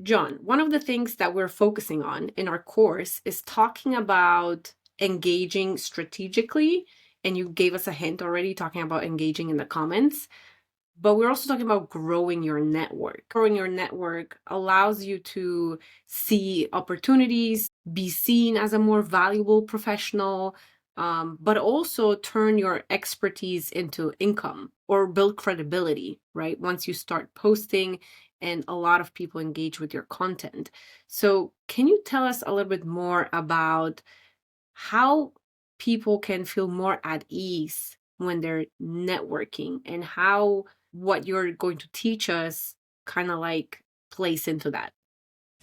John, one of the things that we're focusing on in our course is talking about engaging strategically. And you gave us a hint already talking about engaging in the comments. But we're also talking about growing your network. Growing your network allows you to see opportunities, be seen as a more valuable professional, but also turn your expertise into income or build credibility, right? Once you start posting and a lot of people engage with your content. So can you tell us a little bit more about how people can feel more at ease when they're networking, and how what you're going to teach us kind of like plays into that?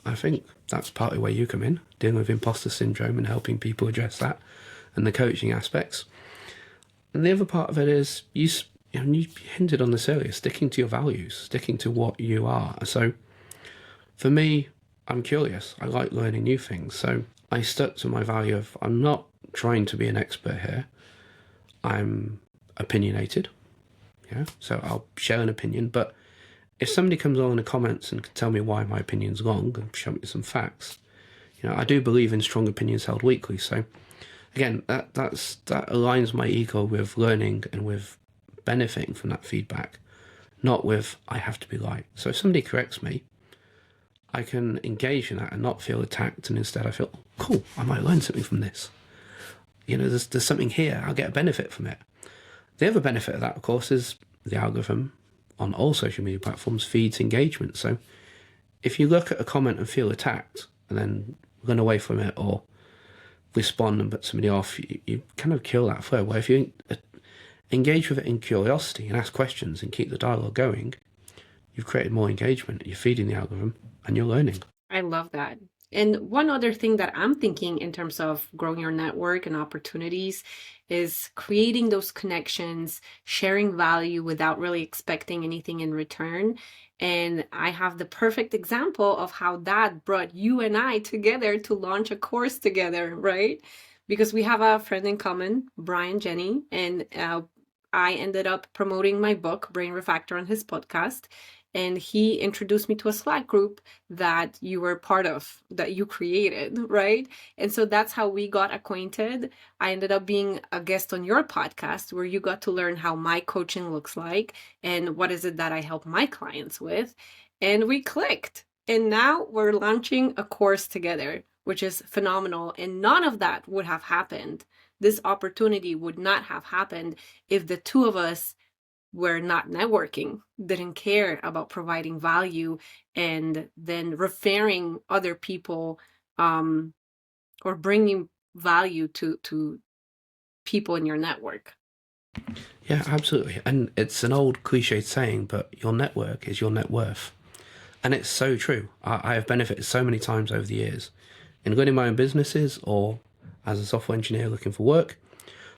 I think that's partly where you come in, dealing with imposter syndrome and helping people address that and the coaching aspects. And the other part of it is, you hinted on this earlier, sticking to your values, sticking to what you are. So for me, I'm curious. I like learning new things. So I stuck to my value of, I'm not trying to be an expert here. I'm opinionated. Yeah. So I'll share an opinion, but if somebody comes on in the comments and can tell me why my opinion's wrong and show me some facts, I do believe in strong opinions held weakly. So again, that aligns my ego with learning and with benefiting from that feedback, not with I have to be right. So if somebody corrects me, I can engage in that and not feel attacked, and instead I feel, cool, I might learn something from this. There's something here, I'll get a benefit from it. The other benefit of that, of course, is the algorithm on all social media platforms feeds engagement. So if you look at a comment and feel attacked and then run away from it or respond and put somebody off, you kind of kill that flow. Where if you engage with it in curiosity and ask questions and keep the dialogue going, you've created more engagement, you're feeding the algorithm, and you're learning. I love that. And one other thing that I'm thinking in terms of growing your network and opportunities is creating those connections, sharing value without really expecting anything in return. And I have the perfect example of how that brought you and I together to launch a course together, right? Because we have a friend in common, Brian Jenny, and I ended up promoting my book, Brain Refactor, on his podcast. And he introduced me to a Slack group that you were part of, that you created, right? And so that's how we got acquainted. I ended up being a guest on your podcast where you got to learn how my coaching looks like and what is it that I help my clients with. And we clicked. And now we're launching a course together, which is phenomenal. And none of that would have happened. This opportunity would not have happened if the two of us were not networking, didn't care about providing value, and then referring other people or bringing value to people in your network. Yeah, absolutely. And it's an old cliched saying, but your network is your net worth. And it's so true. I have benefited so many times over the years in running my own businesses or as a software engineer looking for work,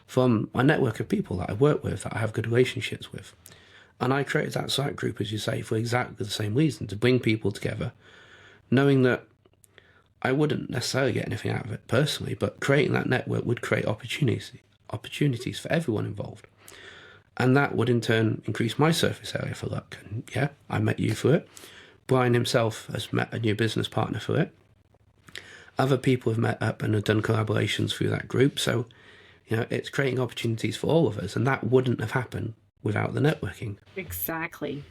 from my network of people that I work with, that I have good relationships with. And I created that site group, as you say, for exactly the same reason, to bring people together, knowing that I wouldn't necessarily get anything out of it personally, but creating that network would create opportunities for everyone involved. And that would in turn increase my surface area for luck. And yeah, I met you for it. Brian himself has met a new business partner for it. Other people have met up and have done collaborations through that group. So it's creating opportunities for all of us, and that wouldn't have happened without the networking. Exactly.